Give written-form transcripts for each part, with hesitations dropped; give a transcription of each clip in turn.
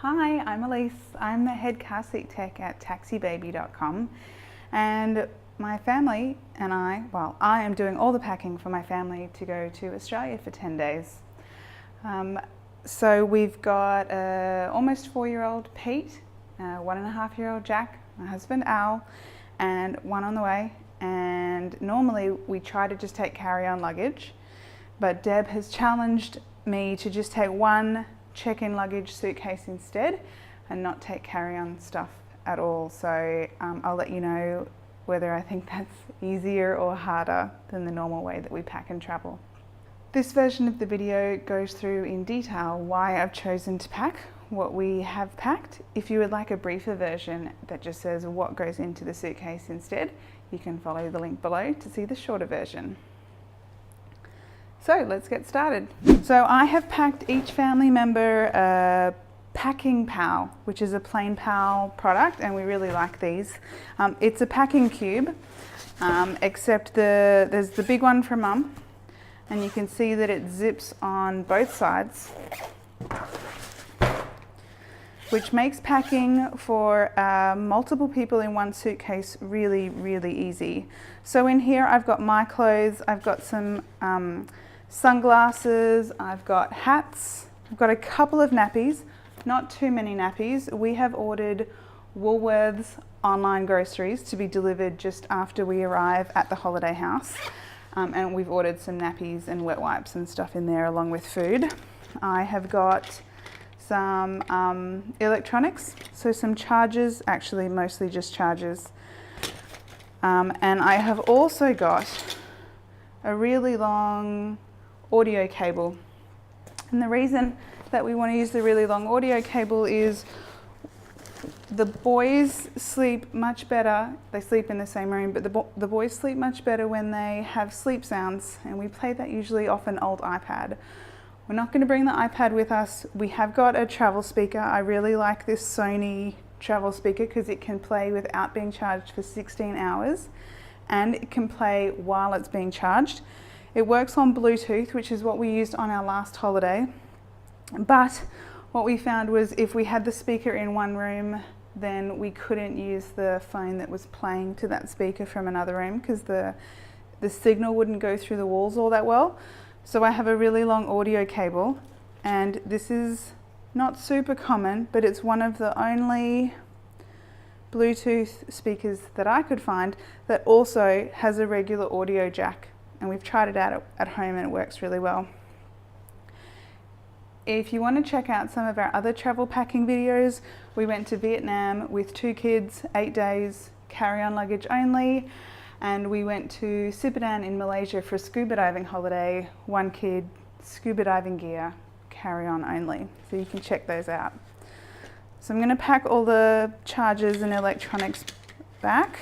Hi, I'm Elise. I'm the head car seat tech at taxibaby.com, and my family and I am doing all the packing for my family to go to Australia for 10 days. So we've got almost 4-year-old Pete, 1.5-year-old Jack, my husband Al, and one on the way. And normally we try to just take carry-on luggage, but Deb has challenged me to just take one check-in luggage suitcase instead and not take carry-on stuff at all. So I'll let you know whether I think that's easier or harder than the normal way that we pack and travel. This version of the video goes through in detail why I've chosen to pack what we have packed. If you would like a briefer version that just says what goes into the suitcase instead, you can follow the link below to see the shorter version. So let's get started. So I have packed each family member a packing pal, which is a plain pal product, and we really like these. It's a packing cube, except there's the big one for Mum, and you can see that it zips on both sides, which makes packing for multiple people in one suitcase really, really easy. So in here I've got my clothes, I've got some sunglasses, I've got hats, I've got a couple of nappies, not too many nappies. We have ordered Woolworths online groceries to be delivered just after we arrive at the holiday house. And we've ordered some nappies and wet wipes and stuff in there along with food. I have got some electronics, so some chargers, actually mostly just chargers. And I have also got a really long audio cable. And the reason that we want to use the really long audio cable is the boys sleep much better. They sleep in the same room, but the boys sleep much better when they have sleep sounds, and we play that usually off an old iPad. We're not going to bring the iPad with us. We have got a travel speaker. I really like this Sony travel speaker because it can play without being charged for 16 hours, and it can play while it's being charged. It works on Bluetooth, which is what we used on our last holiday. But what we found was if we had the speaker in one room, then we couldn't use the phone that was playing to that speaker from another room because the signal wouldn't go through the walls all that well. So I have a really long audio cable, and this is not super common, but it's one of the only Bluetooth speakers that I could find that also has a regular audio jack. And we've tried it out at home and it works really well. If you want to check out some of our other travel packing videos, we went to Vietnam with 2 kids, 8 days, carry-on luggage only. And we went to Sipadan in Malaysia for a scuba diving holiday, 1 kid, scuba diving gear, carry-on only. So you can check those out. So I'm going to pack all the chargers and electronics back.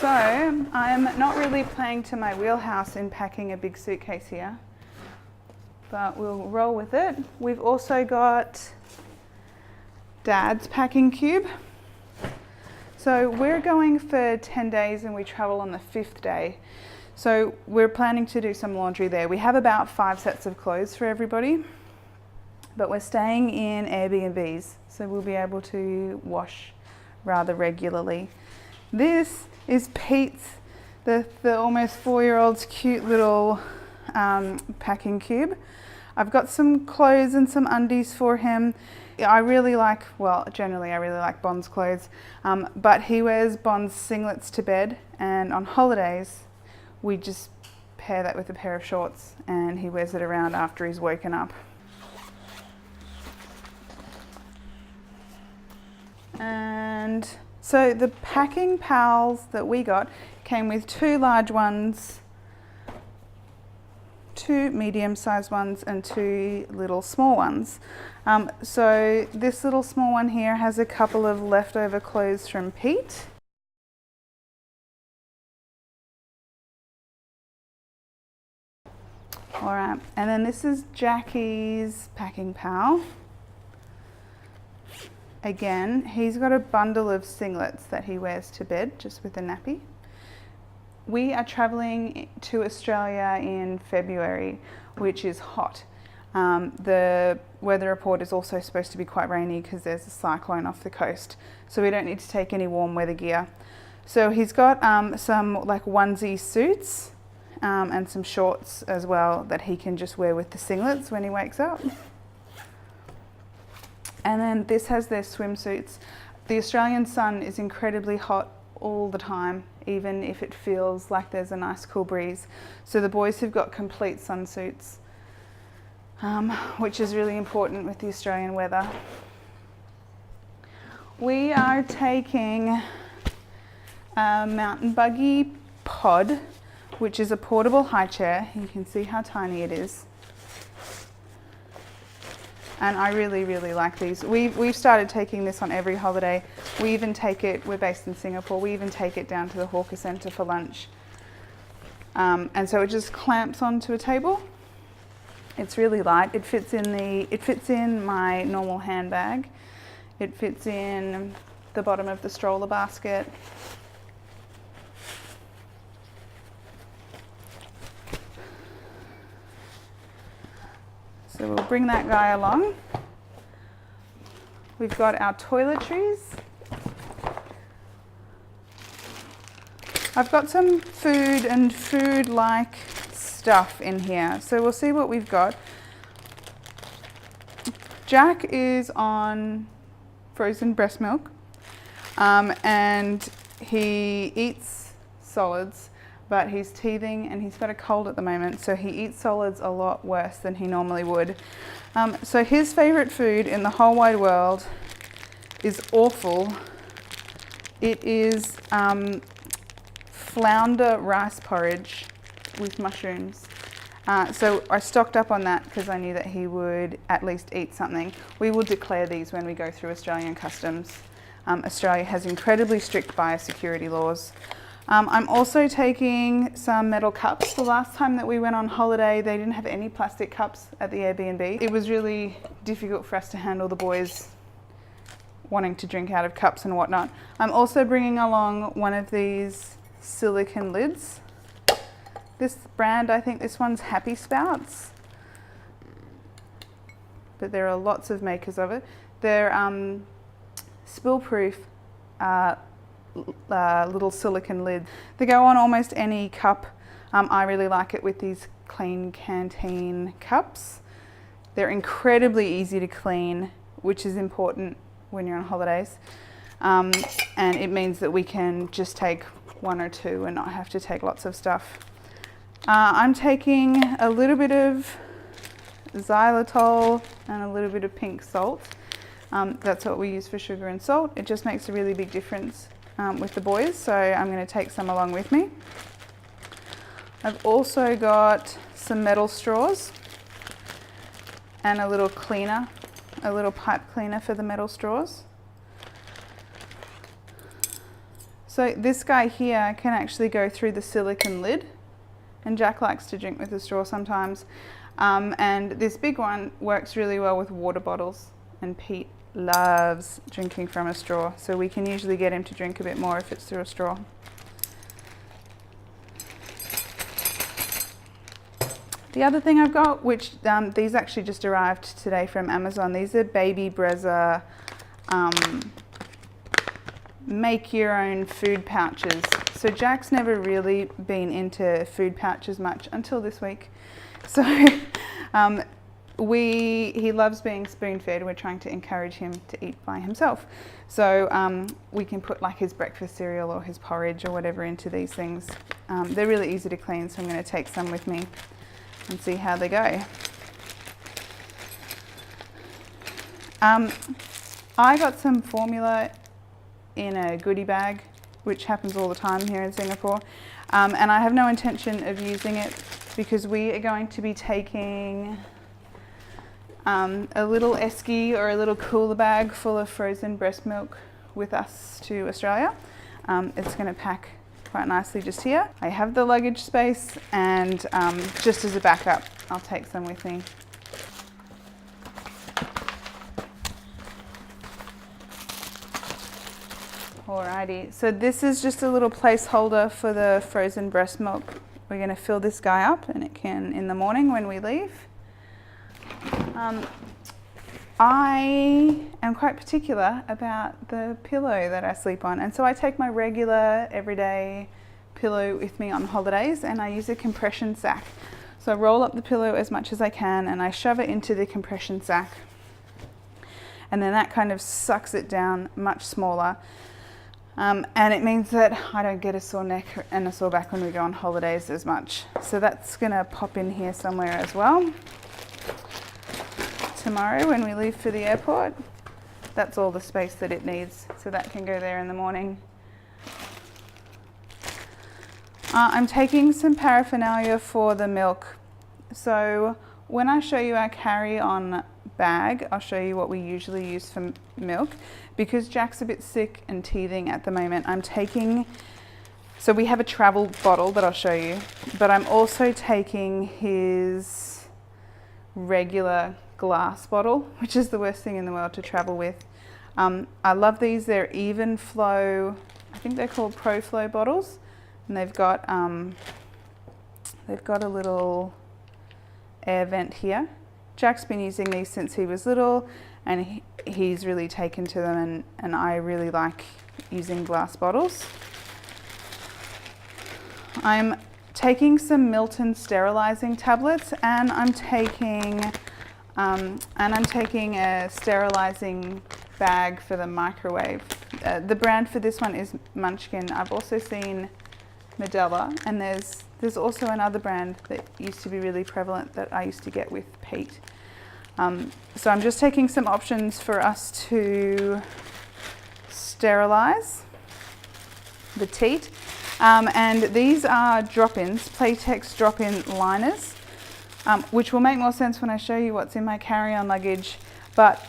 So I'm not really playing to my wheelhouse in packing a big suitcase here, but we'll roll with it. We've also got Dad's packing cube. So we're going for 10 days and we travel on the 5th day. So we're planning to do some laundry there. We have about 5 sets of clothes for everybody, but we're staying in Airbnbs, so we'll be able to wash rather regularly. This is Pete's, the almost 4-year-old's cute little packing cube. I've got some clothes and some undies for him. I really like, generally I really like Bond's clothes, but he wears Bond's singlets to bed, and on holidays we just pair that with a pair of shorts and he wears it around after he's woken up. And so the packing pals that we got came with 2 large ones, 2 medium-sized ones, and 2 little small ones. So this little small one here has a couple of leftover clothes from Pete. All right, and then this is Jackie's packing pal. Again, he's got a bundle of singlets that he wears to bed just with a nappy. We are travelling to Australia in February, which is hot. The weather report is also supposed to be quite rainy because there's a cyclone off the coast, so we don't need to take any warm weather gear. So he's got some like onesie suits and some shorts as well that he can just wear with the singlets when he wakes up. And then this has their swimsuits. The Australian sun is incredibly hot all the time, even if it feels like there's a nice cool breeze. So the boys have got complete sunsuits, which is really important with the Australian weather. We are taking a mountain buggy pod, which is a portable high chair. You can see how tiny it is. And I really, really like these. We've started taking this on every holiday. We even take it, we're based in Singapore, we even take it down to the hawker centre for lunch. And so it just clamps onto a table. It's really light. It fits in my normal handbag. It fits in the bottom of the stroller basket. So we'll bring that guy along. We've got our toiletries. I've got some food and food-like stuff in here. So we'll see what we've got. Jack is on frozen breast milk and he eats solids, but he's teething and he's got a cold at the moment, so he eats solids a lot worse than he normally would. So his favourite food in the whole wide world is awful. It is flounder rice porridge with mushrooms. So I stocked up on that because I knew that he would at least eat something. We will declare these when we go through Australian customs. Australia has incredibly strict biosecurity laws. I'm also taking some metal cups. The last time that we went on holiday, they didn't have any plastic cups at the Airbnb. It was really difficult for us to handle the boys wanting to drink out of cups and whatnot. I'm also bringing along one of these silicone lids. This brand, I think this one's Happy Spouts, but there are lots of makers of it. They're spill-proof little silicone lid. They go on almost any cup. I really like it with these clean canteen cups. They're incredibly easy to clean, which is important when you're on holidays. And it means that we can just take one or two and not have to take lots of stuff. I'm taking a little bit of xylitol and a little bit of pink salt. That's what we use for sugar and salt. It just makes a really big difference with the boys, so I'm going to take some along with me. I've also got some metal straws and a little cleaner, a little pipe cleaner for the metal straws. So this guy here can actually go through the silicone lid, and Jack likes to drink with a straw sometimes. And this big one works really well with water bottles, and Pete loves drinking from a straw, so we can usually get him to drink a bit more if it's through a straw. The other thing I've got, which these actually just arrived today from Amazon, these are Baby Brezza make your own food pouches. So Jack's never really been into food pouches much until this week. So he loves being spoon-fed. We're trying to encourage him to eat by himself. So we can put like his breakfast cereal or his porridge or whatever into these things. They're really easy to clean, so I'm going to take some with me and see how they go. I got some formula in a goodie bag, which happens all the time here in Singapore. And I have no intention of using it because we are going to be taking a little esky or a little cooler bag full of frozen breast milk with us to Australia. It's going to pack quite nicely just here. I have the luggage space, and just as a backup, I'll take some with me. Alrighty, so this is just a little placeholder for the frozen breast milk. We're going to fill this guy up, and it can in the morning when we leave. I am quite particular about the pillow that I sleep on, and so I take my regular everyday pillow with me on holidays, and I use a compression sack. So I roll up the pillow as much as I can and I shove it into the compression sack, and then that kind of sucks it down much smaller, and it means that I don't get a sore neck and a sore back when we go on holidays as much. So that's going to pop in here somewhere as well. Tomorrow when we leave for the airport, that's all the space that it needs, so that can go there in the morning. I'm taking some paraphernalia for the milk. So when I show you our carry-on bag, I'll show you what we usually use for milk. Because Jack's a bit sick and teething at the moment, I'm taking, so we have a travel bottle that I'll show you, but I'm also taking his regular glass bottle, which is the worst thing in the world to travel with. I love these. They're even flow, I think they're called Pro Flow bottles, and they've got a little air vent here. Jack's been using these since he was little, and he's really taken to them, and I really like using glass bottles. I'm taking some Milton sterilizing tablets, and I'm taking a sterilizing bag for the microwave. The brand for this one is Munchkin. I've also seen Medela, and there's also another brand that used to be really prevalent that I used to get with Pete. So I'm just taking some options for us to sterilize the teat. And these are drop-ins, Playtex drop-in liners, which will make more sense when I show you what's in my carry-on luggage. But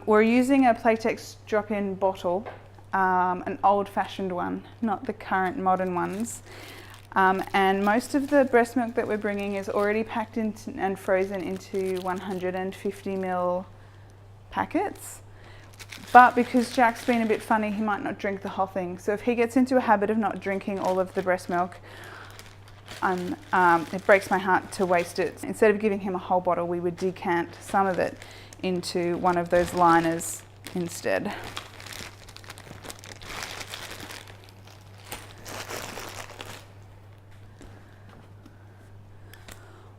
we're using a Playtex drop-in bottle, an old-fashioned one, not the current modern ones. And most of the breast milk that we're bringing is already packed into and frozen into 150 ml packets. But because Jack's been a bit funny, he might not drink the whole thing. So if he gets into a habit of not drinking all of the breast milk, it breaks my heart to waste it. Instead of giving him a whole bottle, we would decant some of it into one of those liners instead.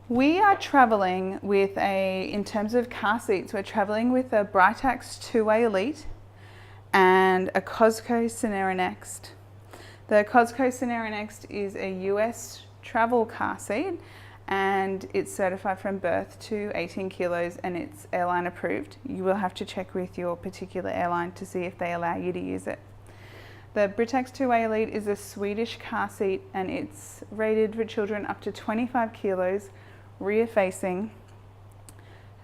We are traveling with in terms of car seats, we're traveling with a Britax 2-Way Elite and a Cosco Sonera Next. The Cosco Sonera Next is a US travel car seat, and it's certified from birth to 18 kilos, and it's airline approved. You will have to check with your particular airline to see if they allow you to use it. The Britax 2-Way Elite is a Swedish car seat, and it's rated for children up to 25 kilos, rear facing.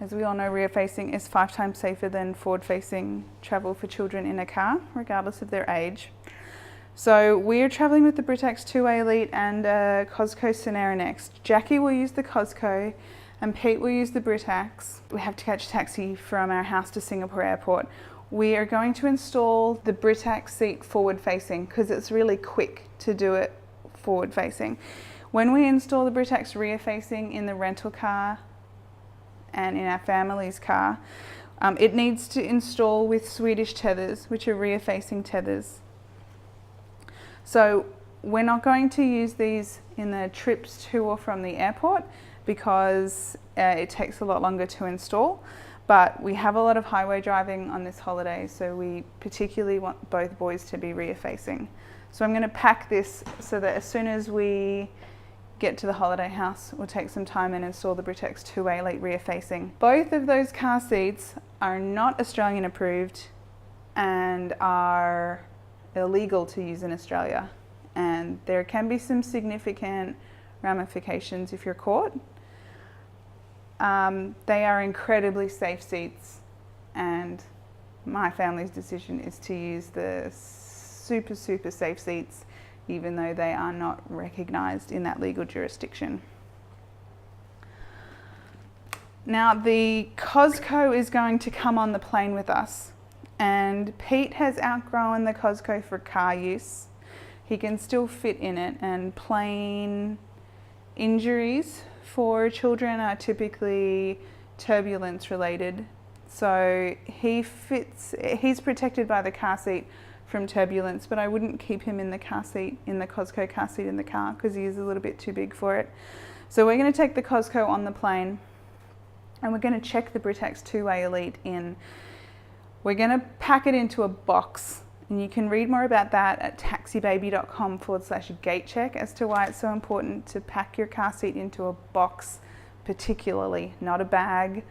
As we all know, rear facing is 5 times safer than forward facing travel for children in a car, regardless of their age. So we're traveling with the Britax 2-Way Elite and Cosco Sonera Next. Jackie will use the Cosco and Pete will use the Britax. We have to catch a taxi from our house to Singapore Airport. We are going to install the Britax seat forward facing because it's really quick to do it forward facing. When we install the Britax rear facing in the rental car and in our family's car, it needs to install with Swedish tethers, which are rear facing tethers. So we're not going to use these in the trips to or from the airport because it takes a lot longer to install, but we have a lot of highway driving on this holiday, so we particularly want both boys to be rear facing. So I'm going to pack this so that as soon as we get to the holiday house, we'll take some time and install the Britax 2-Way Elite rear facing. Both of those car seats are not Australian approved and are illegal to use in Australia, and there can be some significant ramifications if you're caught. They are incredibly safe seats, and my family's decision is to use the super safe seats, even though they are not recognised in that legal jurisdiction. Now the Cosco is going to come on the plane with us, and Pete has outgrown the Costco for car use. He can still fit in it, and plane injuries for children are typically turbulence related. So he's protected by the car seat from turbulence, but I wouldn't keep him in the car seat, in the Costco car seat in the car, because he is a little bit too big for it. So we're going to take the Costco on the plane, and we're going to check the Britax 2-Way Elite in. We're going to pack it into a box, and you can read more about that at taxibaby.com/gate check as to why it's so important to pack your car seat into a box, particularly, not a bag,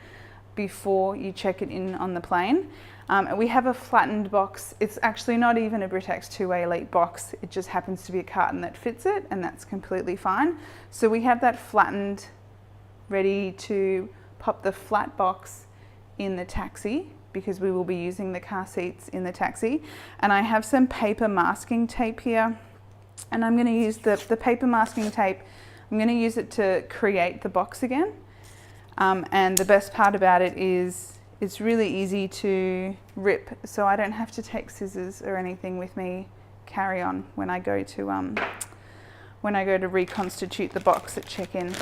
before you check it in on the plane. And we have a flattened box. It's actually not even a Britax 2-Way Elite box. It just happens to be a carton that fits it, and that's completely fine. So we have that flattened, ready to pop the flat box in the taxi, because we will be using the car seats in the taxi. And I have some paper masking tape here, and I'm going to use the paper masking tape. I'm going to use it to create the box again. And the best part about it is it's really easy to rip, so I don't have to take scissors or anything with me carry on when I go to reconstitute the box at check-in.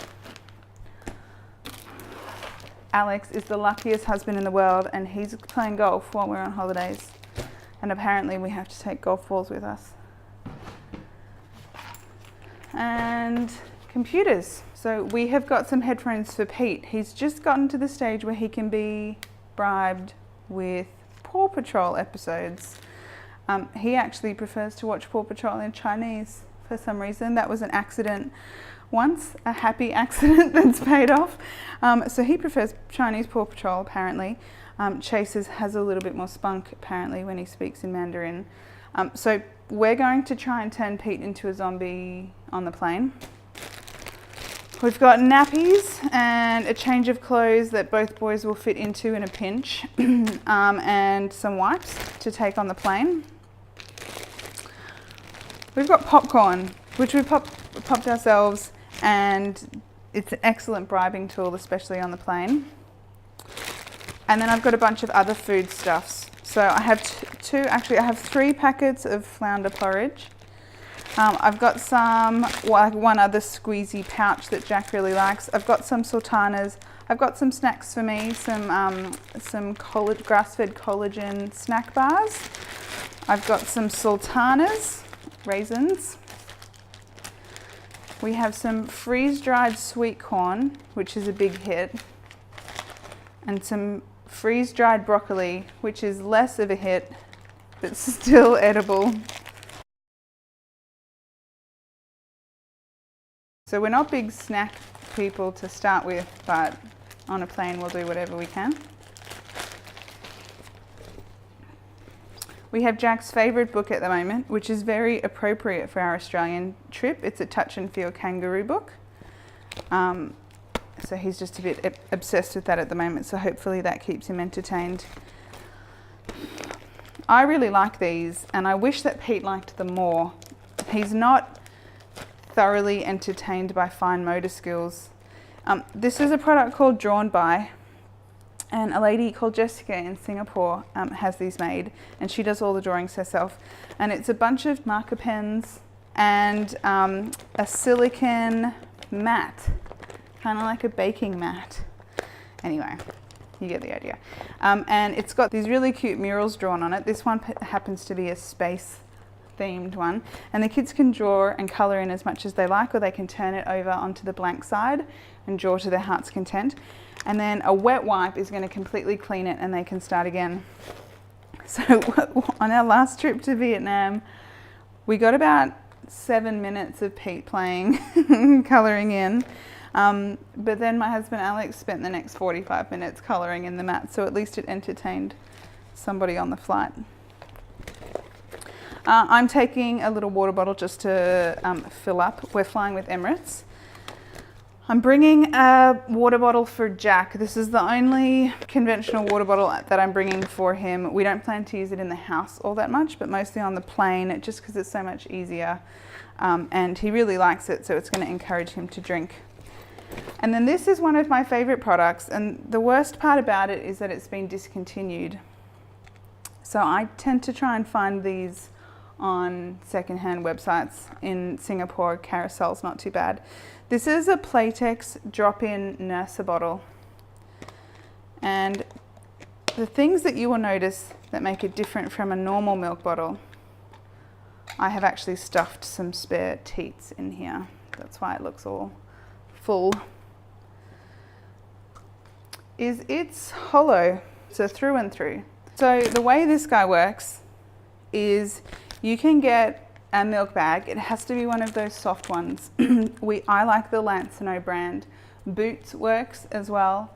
Alex is the luckiest husband in the world, and he's playing golf while we're on holidays, and apparently we have to take golf balls with us. And computers. So we have got some headphones for Pete. He's just gotten to the stage where he can be bribed with Paw Patrol episodes. He actually prefers to watch Paw Patrol in Chinese for some reason. That was an accident once, a happy accident that's paid off. So he prefers Chinese Paw Patrol apparently. Chase has a little bit more spunk apparently when he speaks in Mandarin. So we're going to try and turn Pete into a zombie on the plane. We've got nappies and a change of clothes that both boys will fit into in a pinch, and some wipes to take on the plane. We've got popcorn, which we've popped ourselves, and it's an excellent bribing tool, especially on the plane. And then I've got a bunch of other foodstuffs. So I have I have 3 packets of flounder porridge. I've got one other squeezy pouch that Jack really likes. I've got some sultanas. I've got some snacks for me, some grass-fed collagen snack bars. I've got some sultanas, raisins. We have some freeze-dried sweet corn, which is a big hit, and some freeze-dried broccoli, which is less of a hit, but still edible. So we're not big snack people to start with, but on a plane we'll do whatever we can. We have Jack's favourite book at the moment, which is very appropriate for our Australian trip. It's a touch and feel kangaroo book. So he's just a bit obsessed with that at the moment, so hopefully that keeps him entertained. I really like these, and I wish that Pete liked them more. He's not thoroughly entertained by fine motor skills. This is a product called Drawn By, and a lady called Jessica in Singapore has these made, and she does all the drawings herself. And it's a bunch of marker pens and a silicone mat, kind of like a baking mat. Anyway, you get the idea. And it's got these really cute murals drawn on it. This one happens to be a space themed one, and the kids can draw and colour in as much as they like, or they can turn it over onto the blank side and draw to their heart's content. And then a wet wipe is going to completely clean it, and they can start again. So on our last trip to Vietnam, we got about 7 minutes of Pete playing, colouring in. But then my husband Alex spent the next 45 minutes colouring in the mat, so at least it entertained somebody on the flight. I'm taking a little water bottle just to fill up. We're flying with Emirates. I'm bringing a water bottle for Jack. This is the only conventional water bottle that I'm bringing for him. We don't plan to use it in the house all that much, but mostly on the plane, just because it's so much easier. And he really likes it, so it's going to encourage him to drink. And then this is one of my favourite products, and the worst part about it is that it's been discontinued. So I tend to try and find these on secondhand websites. In Singapore, Carousel's not too bad. This is a Playtex drop-in nurser bottle. And the things that you will notice that make it different from a normal milk bottle, I have actually stuffed some spare teats in here. That's why it looks all full. Is it's hollow, so through and through. So the way this guy works is you can get a milk bag. It has to be one of those soft ones. I like the Lansino brand. Boots works as well.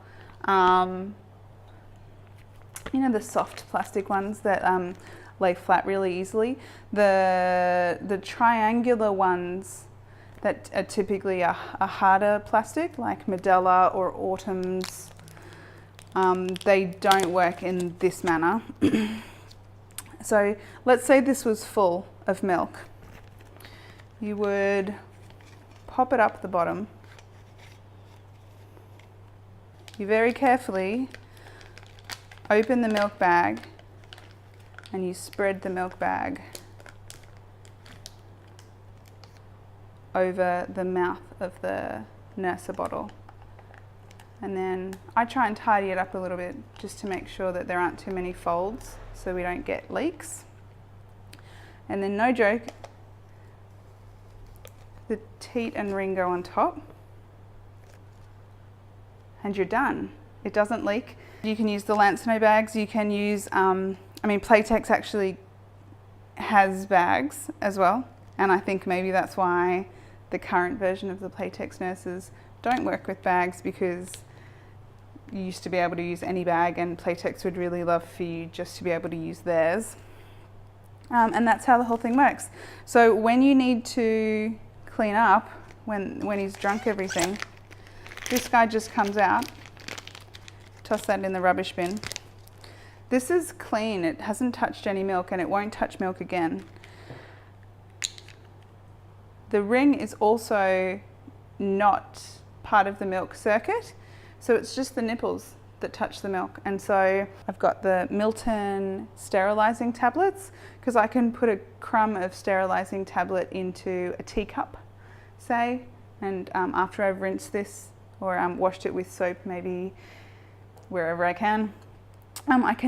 You know, the soft plastic ones that lay flat really easily. The triangular ones that are typically a harder plastic, like Medela or Autumn's, they don't work in this manner. So let's say this was full of milk. You would pop it up the bottom. You very carefully open the milk bag and you spread the milk bag over the mouth of the nurser bottle. And then I try and tidy it up a little bit just to make sure that there aren't too many folds so we don't get leaks. And then, no joke, the teat and ring go on top and you're done. It doesn't leak. You can use the Lansino bags. You can use, Playtex actually has bags as well. And I think maybe that's why the current version of the Playtex nurses don't work with bags, because you used to be able to use any bag, and Playtex would really love for you just to be able to use theirs. And that's how the whole thing works. So when you need to clean up, when he's drunk everything, this guy just comes out, toss that in the rubbish bin. This is clean, it hasn't touched any milk and it won't touch milk again. The ring is also not part of the milk circuit, so it's just the nipples that touch the milk. And so I've got the Milton sterilizing tablets, because I can put a crumb of sterilizing tablet into a teacup, say, and after I've rinsed this or washed it with soap, maybe wherever I can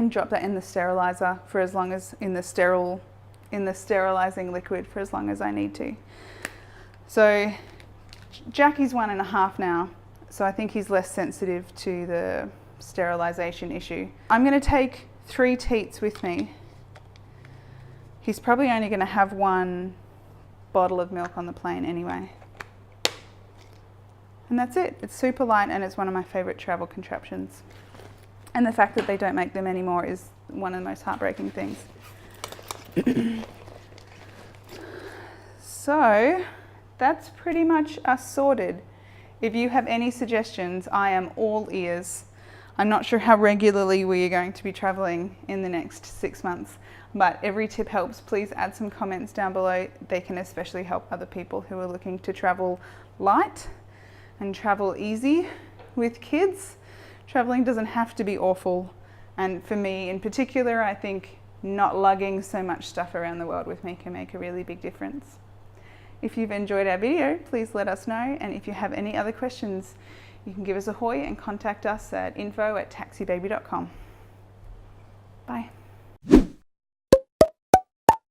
drop that in the sterilizer for as long as in the sterilizing liquid for as long as I need to. So Jackie's 1.5 now, so I think he's less sensitive to the sterilization issue. I'm going to take 3 teats with me. He's probably only going to have 1 bottle of milk on the plane anyway. And that's it. It's super light and it's one of my favorite travel contraptions. And the fact that they don't make them anymore is one of the most heartbreaking things. So that's pretty much us sorted. If you have any suggestions, I am all ears. I'm not sure how regularly we are going to be traveling in the next 6 months, but every tip helps. Please add some comments down below. They can especially help other people who are looking to travel light and travel easy with kids. Traveling doesn't have to be awful, and for me in particular, I think not lugging so much stuff around the world with me can make a really big difference. If you've enjoyed our video, please let us know, and if you have any other questions, you can give us a hoy and contact us at info@taxibaby.com. Bye.